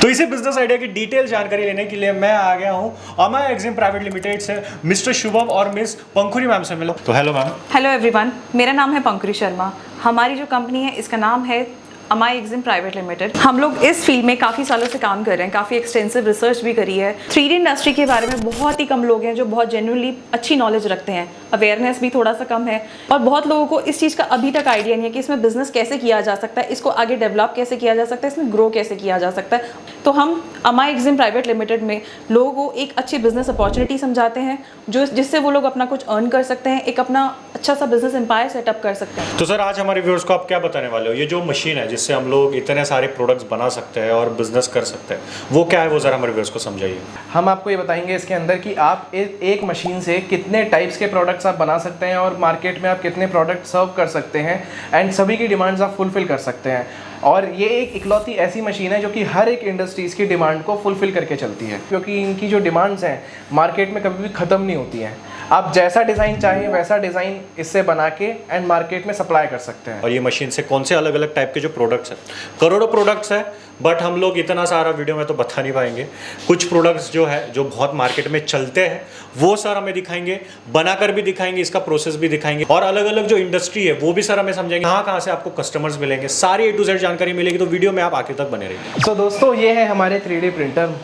तो इसी business idea की डिटेल जानकारी लेने के लिए मैं आ गया हूँ अमाई एक्जिम प्राइवेट लिमिटेड से मिस्टर शुभम और मिस पंखुरी मैम से मिलो। तो हेलो मैम। हेलो एवरीवन, मेरा नाम है पंखुरी शर्मा। हमारी जो कंपनी है इसका नाम है अमाई एक्जिम प्राइवेट लिमिटेड। हम लोग इस फील्ड में काफ़ी सालों से काम कर रहे हैं, काफ़ी एक्सटेंसिव रिसर्च भी करी है। 3D इंडस्ट्री के बारे में बहुत ही कम लोग हैं जो बहुत जेन्युइनली अच्छी नॉलेज रखते हैं। अवेयरनेस भी थोड़ा सा कम है और बहुत लोगों को इस चीज़ का अभी तक आइडिया नहीं है कि इसमें बिजनेस कैसे किया जा सकता है, इसको आगे डेवलप कैसे किया जा सकता है, इसमें ग्रो कैसे किया जा सकता है। तो हम अमाई एक्जिम प्राइवेट लिमिटेड में लोगों को एक अच्छी बिजनेस अपॉर्चुनिटी समझाते हैं जिससे वो लोग अपना कुछ अर्न कर सकते हैं, एक अपना अच्छा सा बिजनेस एम्पायर सेटअप कर सकते हैं। तो सर आज हमारे व्यूअर्स को आप क्या बताने वाले हो? ये जो मशीन है जिससे हम लोग इतने सारे प्रोडक्ट्स बना सकते हैं और बिजनेस कर सकते हैं, वो क्या है, वो जरा हमारे व्यूअर्स को समझाइए। हम आपको ये बताएंगे इसके अंदर कि आप एक मशीन से कितने टाइप्स के प्रोडक्ट्स आप बना सकते हैं और मार्केट में आप कितने प्रोडक्ट सर्व कर सकते हैं एंड सभी की डिमांड्स आप फुलफिल कर सकते हैं। और ये एक इकलौती ऐसी मशीन है जो कि हर एक इंडस्ट्रीज़ की डिमांड को फुलफिल करके चलती है, क्योंकि इनकी जो डिमांड्स हैं मार्केट में कभी भी ख़त्म नहीं होती हैं। आप जैसा डिज़ाइन चाहें वैसा डिज़ाइन इससे बना के एंड मार्केट में सप्लाई कर सकते हैं। और ये मशीन से कौन से अलग अलग टाइप के जो प्रोडक्ट्स हैं, करोड़ों प्रोडक्ट्स हैं, बट हम लोग इतना सारा वीडियो में तो बता नहीं पाएंगे। कुछ प्रोडक्ट्स जो है जो बहुत मार्केट में चलते हैं वो सर हमें दिखाएंगे, बनाकर भी दिखाएंगे, इसका प्रोसेस भी दिखाएंगे, और अलग अलग जो इंडस्ट्री है वो भी सर हमें समझाएंगे कहाँ से आपको कस्टमर्स मिलेंगे, सारी A to Z जानकारी मिलेगी। तो वीडियो में आप आखिर तक बने रहिए। तो दोस्तों ये है हमारे 3D प्रिंटर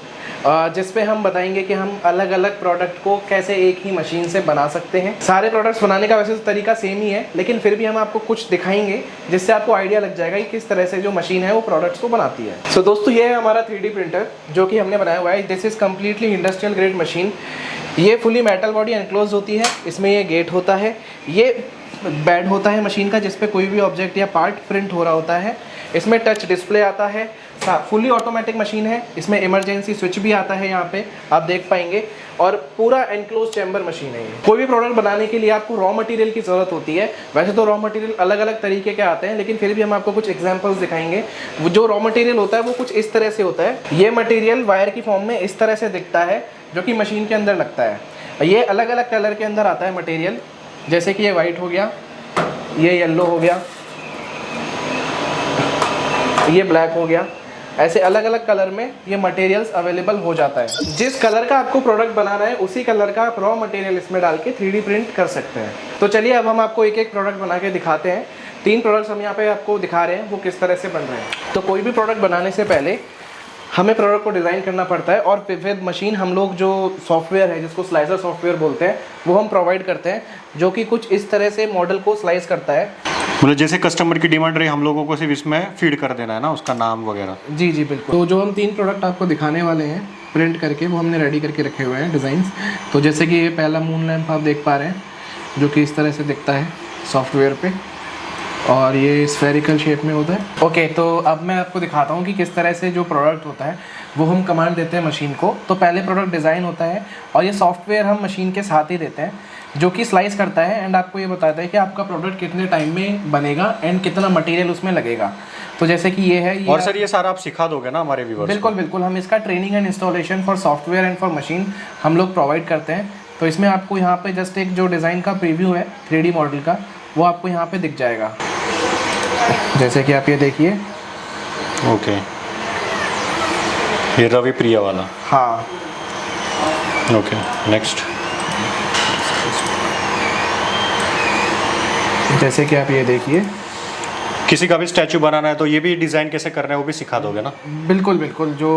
जिस पे हम बताएंगे कि हम अलग अलग प्रोडक्ट को कैसे एक ही मशीन से बना सकते हैं। सारे प्रोडक्ट्स बनाने का वैसे तो तरीका सेम ही है, लेकिन फिर भी हम आपको कुछ दिखाएंगे जिससे आपको आइडिया लग जाएगा कि किस तरह से जो मशीन है वो प्रोडक्ट्स को बनाती है। सो दोस्तों ये है हमारा 3D प्रिंटर जो कि हमने बनाया हुआ है। This is completely industrial grade machine. ये फुली मेटल बॉडी एनक्लोज होती है। इसमें ये गेट होता है, ये बेड होता है मशीन का जिस पे कोई भी ऑब्जेक्ट या पार्ट प्रिंट हो रहा होता है। इसमें टच डिस्प्ले आता है, फुली ऑटोमेटिक मशीन है। इसमें इमरजेंसी स्विच भी आता है, यहाँ पे आप देख पाएंगे, और पूरा एनक्लोज चैम्बर मशीन है ये। कोई भी प्रोडक्ट बनाने के लिए आपको रॉ मटेरियल की ज़रूरत होती है। वैसे तो रॉ मटेरियल अलग अलग तरीके के आते हैं, लेकिन फिर भी हम आपको कुछ एग्जांपल्स दिखाएंगे। वो जो रॉ मटेरियल होता है वो कुछ इस तरह से होता है। ये मटेरियल वायर की फॉर्म में इस तरह से दिखता है जो कि मशीन के अंदर लगता है। ये अलग अलग कलर के अंदर आता है मटेरियल, जैसे कि ये वाइट हो गया, ये येलो हो गया, ये ब्लैक हो गया। ऐसे अलग अलग कलर में ये मटेरियल्स अवेलेबल हो जाता है। जिस कलर का आपको प्रोडक्ट बनाना है उसी कलर का आप रॉ मटेरियल इसमें डाल के 3D प्रिंट कर सकते हैं। तो चलिए अब हम आपको एक एक प्रोडक्ट बना के दिखाते हैं। 3 प्रोडक्ट्स हम यहाँ पे आपको दिखा रहे हैं, वो किस तरह से बन रहे हैं। तो कोई भी प्रोडक्ट बनाने से पहले हमें प्रोडक्ट को डिज़ाइन करना पड़ता है, और फिर मशीन हम लोग जो सॉफ्टवेयर है जिसको स्लाइसर सॉफ्टवेयर बोलते हैं वो हम प्रोवाइड करते हैं, जो कि कुछ इस तरह से मॉडल को स्लाइस करता है। मतलब जैसे कस्टमर की डिमांड रही हम लोगों को सिर्फ इसमें फीड कर देना है ना, उसका नाम वगैरह। जी जी बिल्कुल। तो जो हम 3 प्रोडक्ट आपको दिखाने वाले हैं प्रिंट करके, वो हमने रेडी करके रखे हुए हैं डिज़ाइंस। तो जैसे कि ये पहला मून लैंप आप देख पा रहे हैं जो कि इस तरह से दिखता है सॉफ्टवेयर पे, और ये स्फेरिकल शेप में होता है। ओके, तो अब मैं आपको दिखाता हूँ कि किस तरह से जो प्रोडक्ट होता है वो हम कमांड देते हैं मशीन को। तो पहले प्रोडक्ट डिज़ाइन होता है और ये सॉफ्टवेयर हम मशीन के साथ ही देते हैं जो कि स्लाइस करता है एंड आपको ये बताता है कि आपका प्रोडक्ट कितने टाइम में बनेगा एंड कितना मटेरियल उसमें लगेगा। तो जैसे कि ये है, ये और सर ये सारा आप सिखा दोगे ना हमारे व्यूअर्स? बिल्कुल बिल्कुल, हम इसका training and installation for software and for machine हम लोग प्रोवाइड करते हैं। तो इसमें आपको यहाँ पे जस्ट एक जो डिज़ाइन का प्रीव्यू है 3D मॉडल का, वो आपको यहाँ पे दिख जाएगा, जैसे कि आप ये देखिए। ओके, ये रवि प्रिया वाला। हाँ ओके, नेक्स्ट। जैसे कि आप ये देखिए, किसी का भी स्टैचू बनाना है तो ये भी डिज़ाइन कैसे करना है वो भी सिखा दोगे ना? बिल्कुल बिल्कुल। जो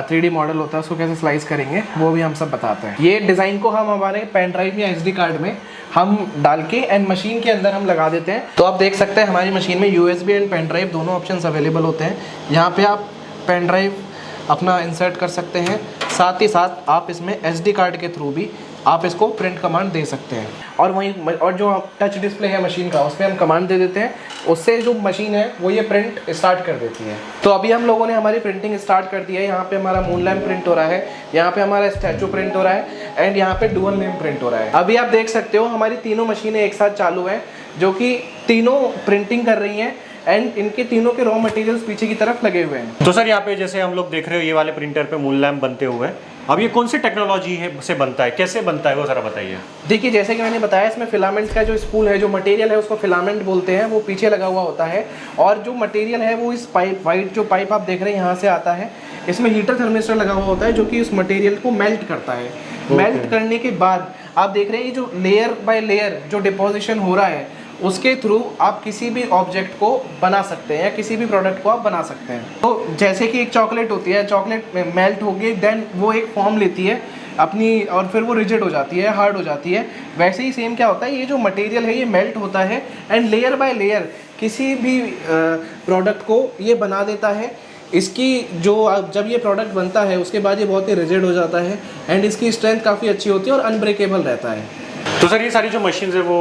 3D मॉडल होता है उसको कैसे स्लाइस करेंगे वो भी हम सब बताते हैं। ये डिज़ाइन को हम हमारे पेन ड्राइव या SD कार्ड में हम डाल के एंड मशीन के अंदर हम लगा देते हैं। तो आप देख सकते हैं हमारी मशीन में USB एंड पेन ड्राइव दोनों ऑप्शंस अवेलेबल होते हैं। यहाँ पे आप पेन ड्राइव अपना इंसर्ट कर सकते हैं, साथ ही साथ आप इसमें SD कार्ड के थ्रू भी आप इसको प्रिंट कमांड दे सकते हैं। और वहीं और जो टच डिस्प्ले है मशीन का, उस पर हम कमांड दे देते हैं, उससे जो मशीन है वो ये प्रिंट स्टार्ट कर देती है। तो अभी हम लोगों ने हमारी प्रिंटिंग स्टार्ट कर दी है। यहाँ पे हमारा मून लैम्प प्रिंट हो रहा है, यहाँ पे हमारा स्टैचू प्रिंट हो रहा है एंड यहाँ पे डुअल नेम प्रिंट हो रहा है। अभी आप देख सकते हो हमारी तीनों मशीनें एक साथ चालू हैं जो कि तीनों प्रिंटिंग कर रही हैं एंड इनके तीनों के रॉ मटेरियल्स पीछे की तरफ लगे हुए हैं। तो सर यहाँ पे जैसे हम लोग देख रहे हो ये वाले प्रिंटर पे मून लैम्प बनते हुए, अब ये कौन सी टेक्नोलॉजी है से बनता है, कैसे बनता है, वो ज़रा बताइए। देखिए जैसे कि मैंने बताया, इसमें फिलामेंट का जो स्पूल है, जो मटेरियल है उसको फिलामेंट बोलते हैं, वो पीछे लगा हुआ होता है। और जो मटेरियल है वो इस पाइप, वाइट जो पाइप आप देख रहे हैं यहाँ से आता है। इसमें हीटर थर्मिस्टर लगा हुआ होता है जो कि उस मटेरियल को मेल्ट करता है। मेल्ट करने के बाद आप देख रहे हैं ये जो लेयर बाय लेयर जो डिपोजिशन हो रहा है, उसके थ्रू आप किसी भी ऑब्जेक्ट को बना सकते हैं या किसी भी प्रोडक्ट को आप बना सकते हैं। तो जैसे कि एक चॉकलेट होती है, चॉकलेट मेल्ट होगी, देन वो एक फॉर्म लेती है अपनी, और फिर वो रिजिड हो जाती है, हार्ड हो जाती है। वैसे ही सेम क्या होता है, ये जो मटेरियल है ये मेल्ट होता है एंड लेयर बाय लेयर किसी भी प्रोडक्ट को ये बना देता है। इसकी जो जब ये प्रोडक्ट बनता है उसके बाद ये बहुत ही रिजिड हो जाता है एंड इसकी स्ट्रेंथ काफ़ी अच्छी होती है और अनब्रेकेबल रहता है। तो सर ये सारी जो मशीन है वो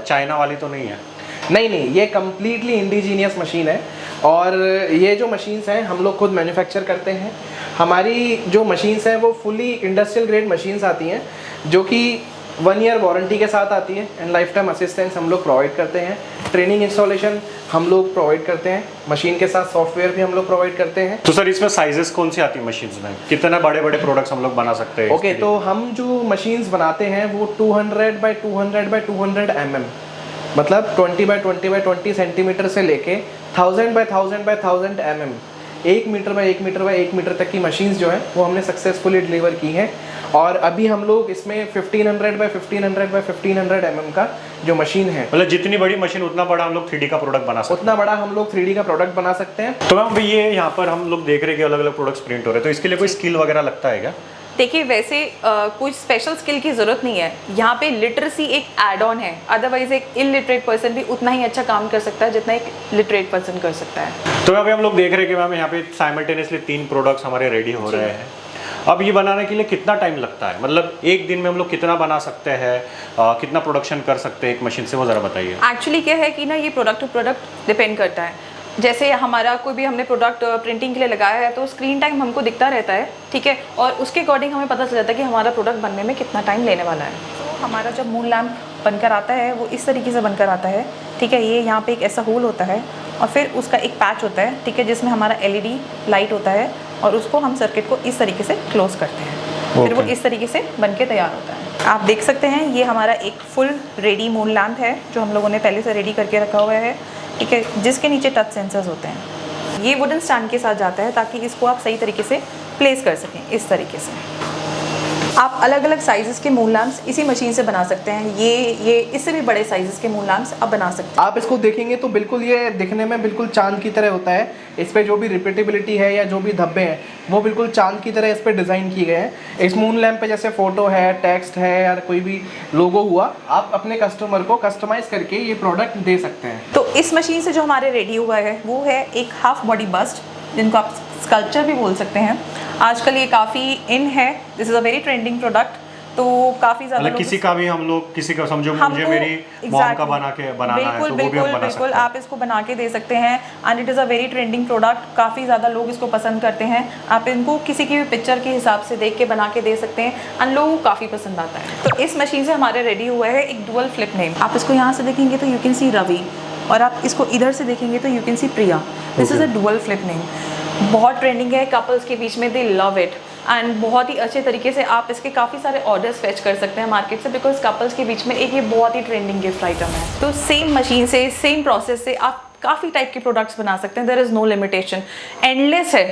चाइना वाली तो नहीं है? नहीं, ये कम्प्लीटली इंडिजीनियस मशीन है और ये जो मशीन्स हैं हम लोग खुद मैन्युफैक्चर करते हैं। हमारी जो मशीन्स हैं वो फुली इंडस्ट्रियल ग्रेड मशीन्स आती हैं जो कि 1 ईयर वारंटी के साथ आती है एंड लाइफ टाइम असिस्टेंस हम लोग प्रोवाइड करते हैं। ट्रेनिंग इंस्टॉलेशन हम लोग प्रोवाइड करते हैं, मशीन के साथ सॉफ्टवेयर भी हम लोग प्रोवाइड करते हैं। तो सर इसमें साइजेस कौन सी आती है मशीन्स में, कितने बड़े बड़े प्रोडक्ट्स हम लोग बना सकते हैं? ओके, तो हम जो मशीन्स बनाते हैं वो 200 बाय 200 बाय 200 mm, मतलब 20 बाय 20 बाय 20 सेंटीमीटर से लेके 1000 by 1000 by 1000 mm, 1 metre by 1 metre by 1 metre तक की मशीन्स जो है वो हमने सक्सेसफुली डिलीवर की हैं। और अभी हम लोग इसमें 1500 बाय 1500 बाय 1500 mm का जो मशीन है, मतलब जितनी बड़ी मशीन उतना बड़ा हम लोग 3D का प्रोडक्ट बना सकते हैं। उतना बड़ा हम लोग 3D का प्रोडक्ट बना सकते हैं। तो मैम ये यहाँ पर हम लोग देख रहे हैं कि अलग अलग प्रोडक्ट्स प्रिंट हो रहे हैं, तो इसके लिए कोई स्किल वगैरह लगता है क्या? देखिए वैसे कुछ स्पेशल स्किल की ज़रूरत नहीं है। यहाँ पे लिटरेसी एक एड ऑन है, अदरवाइज एक इलिटरेट पर्सन भी उतना ही अच्छा काम कर सकता है जितना एक लिटरेट पर्सन कर सकता है। तो अभी हम लोग देख रहे हैं कि मैम यहाँ पे साइमल्टेनियसली 3 प्रोडक्ट्स हमारे रेडी हो रहे हैं। अब ये बनाने के लिए कितना टाइम लगता है, मतलब एक दिन में हम लोग कितना बना सकते हैं, कितना प्रोडक्शन कर सकते हैं एक मशीन से, वो ज़रा बताइए। एक्चुअली क्या है कि ना ये प्रोडक्ट टू प्रोडक्ट डिपेंड करता है। जैसे हमारा कोई भी हमने प्रोडक्ट प्रिंटिंग के लिए लगाया है तो स्क्रीन टाइम हमको दिखता रहता है, ठीक है, और उसके अकॉर्डिंग हमें पता चल जाता है कि हमारा प्रोडक्ट बनने में कितना टाइम लेने वाला है। तो हमारा जब मून लैम्प बनकर आता है वो इस तरीके से बनकर आता है, ठीक है। ये यहाँ पे एक ऐसा होल होता है और फिर उसका एक पैच होता है, ठीक है, जिसमें हमारा LED लाइट होता है और उसको हम सर्किट को इस तरीके से क्लोज करते हैं। फिर वो इस तरीके से बन के तैयार होता है। आप देख सकते हैं ये हमारा एक फुल रेडी मून लैम्प है जो हम लोगों ने पहले से रेडी करके रखा हुआ है, ठीक है, जिसके नीचे टच सेंसर्स होते हैं। ये वुडन स्टैंड के साथ जाता है ताकि इसको आप सही तरीके से प्लेस कर सकें। इस तरीके से आप अलग अलग साइज़ेस के मून लैम्प्स इसी मशीन से बना सकते हैं। ये इससे भी बड़े साइज़ेस के मून लैम्प्स आप बना सकते हैं। आप इसको देखेंगे तो बिल्कुल ये दिखने में बिल्कुल चांद की तरह होता है। इस पे जो भी रिपीटेबिलिटी है या जो भी धब्बे हैं वो बिल्कुल चांद की तरह इस पे डिज़ाइन किए गए हैं। इस मून लैम्प पे जैसे फ़ोटो है, टेक्स्ट है या कोई भी लोगो हुआ, आप अपने कस्टमर को कस्टमाइज़ करके ये प्रोडक्ट दे सकते हैं। तो इस मशीन से जो हमारे रेडी हुआ है वो है एक हाफ बॉडी बस्ट, जिनको आप स्कल्पचर भी बोल सकते हैं। आजकल ये काफ़ी इन है, this is a very trending product. तो काफ़ी ज़्यादा मतलब किसी का भी हम लोग, किसी का समझो मुझे मेरी मॉम का बनाना है तो वो भी हम बना सकते हैं। आप इसको बना के दे सकते हैं and it is a very trending product. काफ़ी ज़्यादा लोग इसको पसंद करते हैं। आप इनको किसी की भी पिक्चर के हिसाब से देख के बना के दे सकते हैं एंड लोगों को काफ़ी पसंद आता है। तो इस मशीन से हमारे रेडी हुआ है एक डुअल फ्लिप नेम। आप इसको यहाँ से देखेंगे तो यू कैन सी रवि, और आप इसको इधर से देखेंगे तो you can see Priya. This is a dual flip name. बहुत ट्रेंडिंग है कपल्स के बीच में, दे लव इट एंड बहुत ही अच्छे तरीके से आप इसके काफ़ी सारे ऑर्डर्स फेच कर सकते हैं मार्केट से, बिकॉज कपल्स के बीच में एक ये बहुत ही ट्रेंडिंग गिफ्ट आइटम है। तो सेम मशीन से, सेम प्रोसेस से आप काफ़ी टाइप के प्रोडक्ट्स बना सकते हैं। There is no limitation, endless है,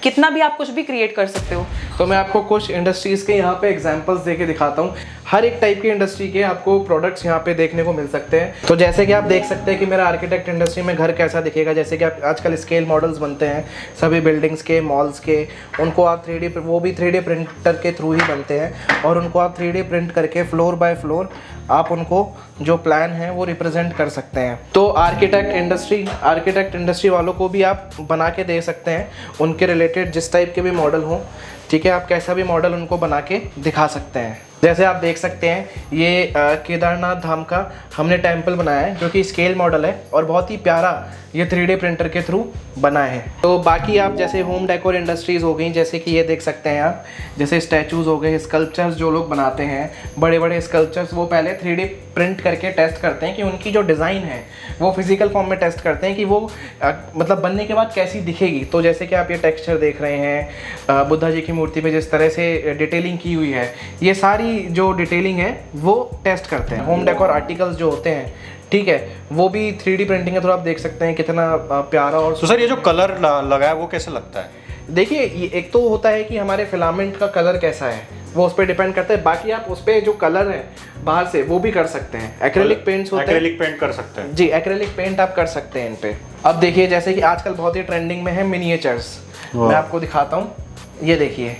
कितना भी आप कुछ भी क्रिएट कर सकते हो। तो मैं आपको कुछ इंडस्ट्रीज़ के यहाँ पे एग्जांपल्स देके दिखाता हूँ। हर एक टाइप की इंडस्ट्री के आपको प्रोडक्ट्स यहाँ पे देखने को मिल सकते हैं। तो जैसे कि आप देख सकते हैं कि मेरा आर्किटेक्ट इंडस्ट्री में घर कैसा दिखेगा। जैसे कि आप आजकल स्केल मॉडल्स बनते हैं सभी बिल्डिंग्स के, मॉल्स के, उनको आप 3D वो भी 3D प्रिंटर के थ्रू ही बनते हैं और उनको आप 3D प्रिंट करके फ्लोर बाय फ्लोर आप उनको जो प्लान है वो रिप्रेजेंट कर सकते हैं। तो आर्किटेक्ट इंडस्ट्री वालों को भी आप बना के दे सकते हैं, उनके रिलेटेड जिस टाइप के भी मॉडल हों, ठीक है, आप कैसा भी मॉडल उनको बना के दिखा सकते हैं। जैसे आप देख सकते हैं ये केदारनाथ धाम का हमने टेम्पल बनाया है जो कि स्केल मॉडल है और बहुत ही प्यारा ये 3D प्रिंटर के थ्रू बना है। तो बाकी आप जैसे होम डेकोर इंडस्ट्रीज़ हो गई, जैसे कि ये देख सकते हैं आप, जैसे स्टैचूज़ हो गए, स्कल्पचर्स जो लोग बनाते हैं, बड़े बड़े स्कल्पचर्स, वो पहले 3D प्रिंट करके टेस्ट करते हैं कि उनकी जो डिज़ाइन है वो फिजिकल फॉर्म में टेस्ट करते हैं कि वो मतलब बनने के बाद कैसी दिखेगी। तो जैसे कि आप ये टेक्सचर देख रहे हैं बुद्धा जी की मूर्ति पे जिस तरह से डिटेलिंग की हुई है, ये सारी जो डिटेलिंग है वो टेस्ट करते हैं। होम डेकोर आर्टिकल्स जो होते हैं, ठीक है, वो भी 3D प्रिंटिंग के थ्रू आप देख सकते हैं कितना प्यारा। और तो सर ये जो कलर लगा है वो कैसे लगता है? देखिए, एक तो होता है कि हमारे फिलामेंट का कलर कैसा है, वो उस पर डिपेंड करता है। बाकी आप उस पर जो कलर है बाहर से वो भी कर सकते हैं। एक्रेलिक पेंट्स होते हैं, एक्रेलिक पेंट कर सकते हैं जी, एक्रेलिक पेंट आप कर सकते हैं इन पे। अब देखिए, जैसे कि आजकल बहुत ही ट्रेंडिंग में है मिनिएचर्स, मैं आपको दिखाता हूँ। ये देखिए,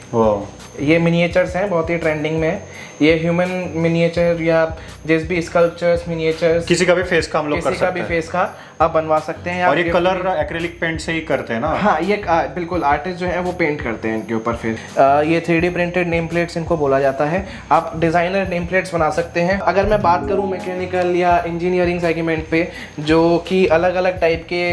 ये मिनिएचर्स हैं, बहुत ही ट्रेंडिंग में है। ये ह्यूमन मिनिएचर या जिस भी स्कल्पचर्स, मिनिएचर्स, किसी का भी फेस का हम लोग कर सकते हैं, किसी का भी फेस का आप बनवा सकते हैं। और ये कलर एक्रेलिक पेंट से ही करते हैं ना? हाँ, ये बिल्कुल आर्टिस्ट जो है वो पेंट करते हैं इनके ऊपर। फिर ये 3D प्रिंटेड नेम प्लेट्स इनको बोला जाता है। आप डिज़ाइनर नेम प्लेट्स बना सकते हैं। अगर मैं बात करूँ मैकेनिकल या इंजीनियरिंग सेगमेंट पे, जो कि अलग अलग टाइप के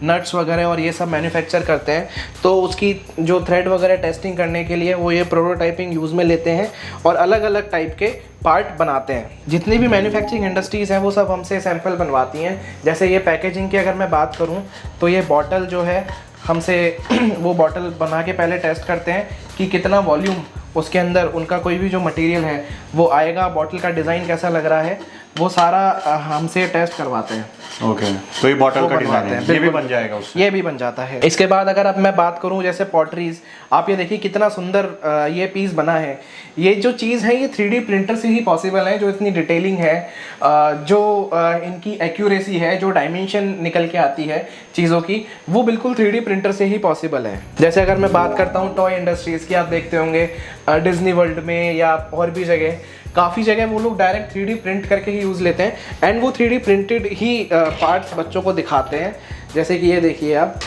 नट्स वगैरह और ये सब मैन्युफैक्चर करते हैं, तो उसकी जो थ्रेड वगैरह टेस्टिंग करने के लिए वो ये प्रोटोटाइपिंग यूज़ में लेते हैं और अलग अलग टाइप के पार्ट बनाते हैं। जितनी भी मैन्युफैक्चरिंग इंडस्ट्रीज़ हैं वो सब हमसे सैंपल बनवाती हैं। जैसे ये पैकेजिंग की अगर मैं बात करूं, तो ये बॉटल जो है हमसे वो बॉटल बना के पहले टेस्ट करते हैं कि कितना वॉल्यूम उसके अंदर उनका कोई भी जो मटेरियल है वो आएगा, बॉटल का डिज़ाइन कैसा लग रहा है, वो सारा हमसे टेस्ट करवाते हैं। ओके, तो ये बॉटल का डिज़ाइन है, ये भी बन जाएगा उससे? ये भी बन जाता है। इसके बाद अगर अब मैं बात करूं जैसे पॉटरीज, आप ये देखिए कितना सुंदर ये पीस बना है। ये जो चीज़ है ये 3D प्रिंटर से ही पॉसिबल है। जो इतनी डिटेलिंग है, जो इनकी एक्यूरेसी है, जो डायमेंशन निकल के आती है चीज़ों की, वो बिल्कुल 3D प्रिंटर से ही पॉसिबल है। जैसे अगर मैं बात करता हूँ टॉय इंडस्ट्रीज़ की, आप देखते होंगे डिज्नी वर्ल्ड में या और भी जगह, काफ़ी जगह वो लोग डायरेक्ट 3D प्रिंट करके ही यूज़ लेते हैं एंड वो 3D प्रिंटेड ही पार्ट्स बच्चों को दिखाते हैं। जैसे कि ये देखिए आप,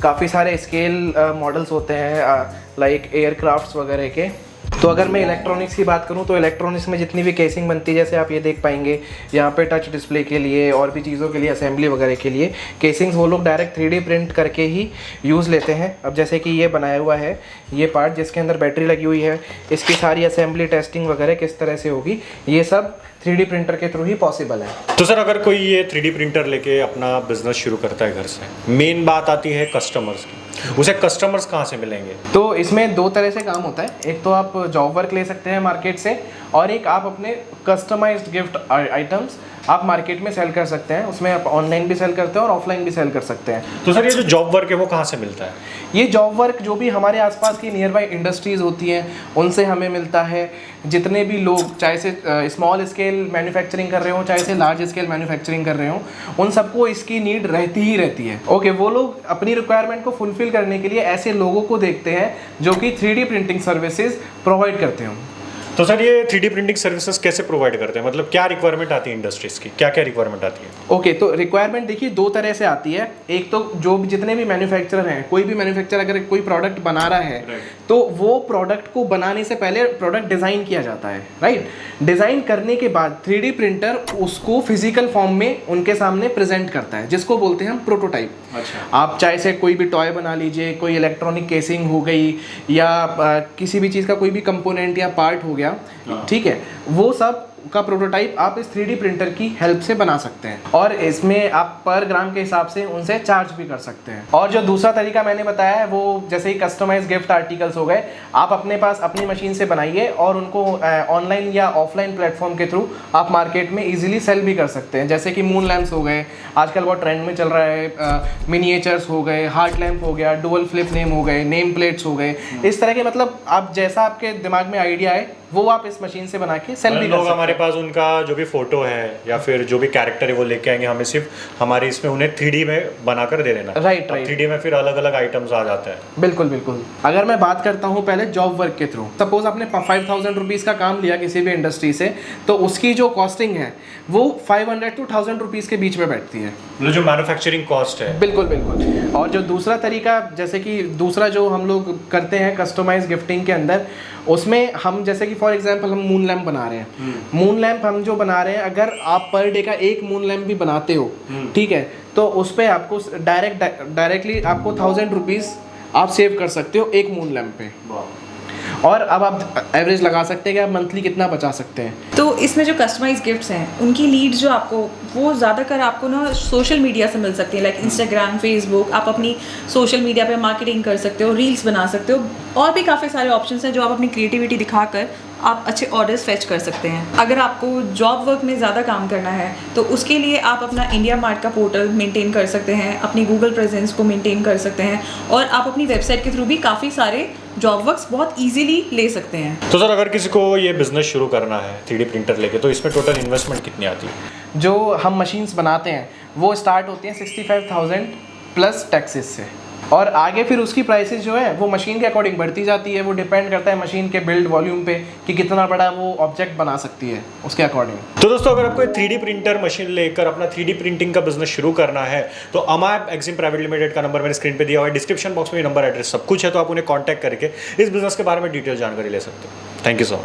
काफ़ी सारे स्केल मॉडल्स होते हैं लाइक एयरक्राफ्ट्स वगैरह के। तो अगर मैं इलेक्ट्रॉनिक्स की बात करूं तो इलेक्ट्रॉनिक्स में जितनी भी केसिंग बनती है, जैसे आप ये देख पाएंगे यहाँ पे टच डिस्प्ले के लिए और भी चीज़ों के लिए, असेंबली वगैरह के लिए केसिंग्स वो लोग डायरेक्ट 3D प्रिंट करके ही यूज़ लेते हैं। अब जैसे कि ये बनाया हुआ है ये पार्ट जिसके अंदर बैटरी लगी हुई है, इसकी सारी असेंबली टेस्टिंग वगैरह किस तरह से होगी, ये सब 3D प्रिंटर के थ्रू ही पॉसिबल है। तो सर अगर कोई ये 3D प्रिंटर लेके अपना बिजनेस शुरू करता है घर से, मेन बात आती है कस्टमर्स की, उसे कस्टमर्स कहाँ से मिलेंगे? तो इसमें दो तरह से काम होता है। एक तो आप जॉब वर्क ले सकते हैं मार्केट से, और एक आप अपने कस्टमाइज्ड गिफ्ट आइटम्स आप मार्केट में सेल कर सकते हैं। उसमें आप ऑनलाइन भी सेल करते हैं और ऑफलाइन भी सेल कर सकते हैं। तो सर ये जो जॉब वर्क है वो कहाँ से मिलता है? ये जॉब वर्क जो भी हमारे आसपास की नियर बाई इंडस्ट्रीज़ होती हैं उनसे हमें मिलता है। जितने भी लोग चाहे से स्मॉल स्केल मैन्युफैक्चरिंग कर रहे हो, चाहे से लार्ज स्केल मैन्युफैक्चरिंग कर रहे हो, उन सबको इसकी नीड रहती ही रहती है। ओके, वो लोग अपनी रिक्वायरमेंट को फुलफिल करने के लिए ऐसे लोगों को देखते हैं जो कि 3D प्रिंटिंग सर्विसेज प्रोवाइड करते हो। तो सर ये 3D प्रिंटिंग सर्विसेज कैसे प्रोवाइड करते हैं? मतलब क्या रिक्वायरमेंट आती है इंडस्ट्रीज की, क्या क्या रिक्वायरमेंट आती है? ओके, तो रिक्वायरमेंट देखिए दो तरह से आती है। एक तो जो भी जितने भी मैन्युफैक्चरर हैं, कोई भी मैन्युफैक्चरर अगर कोई प्रोडक्ट बना रहा है तो वो प्रोडक्ट को बनाने से पहले प्रोडक्ट डिज़ाइन किया जाता है, राइट। डिज़ाइन करने के बाद 3D प्रिंटर उसको फिजिकल फॉर्म में उनके सामने प्रेजेंट करता है, जिसको बोलते हैं हम प्रोटोटाइप। अच्छा। आप चाहे से कोई भी टॉय बना लीजिए, कोई इलेक्ट्रॉनिक केसिंग हो गई या किसी भी चीज़ का कोई भी कंपोनेंट या पार्ट हो गया, ठीक है, वो सब का प्रोटोटाइप आप इस 3D प्रिंटर की हेल्प से बना सकते हैं। और इसमें आप पर ग्राम के हिसाब से उनसे चार्ज भी कर सकते हैं। और जो दूसरा तरीका मैंने बताया है वो जैसे ही कस्टमाइज गिफ्ट आर्टिकल्स हो गए, आप अपने पास अपनी मशीन से बनाइए और उनको ऑनलाइन या ऑफलाइन प्लेटफॉर्म के थ्रू आप मार्केट में इजीली सेल भी कर सकते हैं। जैसे कि मून लैंप्स हो गए, आजकल बहुत ट्रेंड में चल रहा है, मिनिएचर्स हो गए, हार्ट लैंप हो गया, डुअल फ्लिप नेम हो गए, नेम प्लेट्स हो गए, इस तरह के, मतलब आप जैसा आपके दिमाग में आइडिया है वो आप इस मशीन से बना के सेल भी कर सकते हैं। हमारे पास उनका जो भी फोटो है या फिर जो भी कैरेक्टर है वो लेके आएंगे, हमें सिर्फ हमारे इसमें उन्हें 3D में बनाकर दे देना। राइट। 3D में फिर अलग अलग आइटम्स आ जाते हैं। बिल्कुल बिल्कुल। अगर मैं बात करता हूँ पहले जॉब वर्क के थ्रू, सपोज आपने 5000 रुपीज़ का काम लिया किसी भी इंडस्ट्री से, तो उसकी जो कॉस्टिंग है वो 500 to 1000 रुपीज़ के बीच में बैठती है, जो मैन्युफैक्चरिंग कॉस्ट है। बिल्कुल बिल्कुल। और जो दूसरा तरीका, जैसे कि दूसरा जो हम लोग करते हैं कस्टमाइज गिफ्टिंग के अंदर, उसमें हम जैसे कि फॉर एग्जांपल हम मून लैम्प बना रहे हैं। मून लैंप हम जो बना रहे हैं, अगर आप पर डे का एक मून लैंप भी बनाते हो, ठीक है, तो उस पर आपको डायरेक्टली आपको 1000 रुपीज़ आप सेव कर सकते हो एक मून लैंप पे। और अब आप एवरेज लगा सकते हैं कि आप मंथली कितना बचा सकते हैं। तो इसमें जो कस्टमाइज गिफ्ट्स हैं उनकी लीड जो आपको वो ज़्यादातर आपको ना सोशल मीडिया से मिल सकती है, लाइक इंस्टाग्राम, फेसबुक। आप अपनी सोशल मीडिया पे मार्केटिंग कर सकते हो, रील्स बना सकते हो, और भी काफ़ी सारे ऑप्शंस हैं जो आप अपनी क्रिएटिविटी दिखाकर आप अच्छे ऑर्डर्स फेच कर सकते हैं। अगर आपको जॉब वर्क में ज़्यादा काम करना है तो उसके लिए आप अपना इंडिया मार्ट का पोर्टल मेंटेन कर सकते हैं, अपनी गूगल प्रेजेंस को मेंटेन कर सकते हैं, और आप अपनी वेबसाइट के थ्रू भी काफ़ी सारे जॉब वर्क्स बहुत इजीली ले सकते हैं। तो सर अगर किसी को ये बिजनेस शुरू करना है 3D प्रिंटर लेके, तो इसमें टोटल इन्वेस्टमेंट कितनी आती है? जो हम मशीन्स बनाते हैं वो स्टार्ट होती हैं 65,000 प्लस टैक्सेस से, और आगे फिर उसकी प्राइसेस जो है वो मशीन के अकॉर्डिंग बढ़ती जाती है। वो डिपेंड करता है मशीन के बिल्ड वॉल्यूम पे कि कितना बड़ा वो ऑब्जेक्ट बना सकती है, उसके अकॉर्डिंग। तो दोस्तों अगर आपको 3D प्रिंटर मशीन लेकर अपना 3D प्रिंटिंग का बिजनेस शुरू करना है तो अमाय एक्जिम प्राइवेट लिमिटेड का नंबर मैंने स्क्रीन पे दिया हुआ है, डिस्क्रिप्शन बॉक्स में नंबर, एड्रेस सब कुछ है, तो आप उन्हें कॉन्टैक्ट करके इस बिजनेस के बारे में डिटेल जानकारी ले सकते हो। Thank you so much.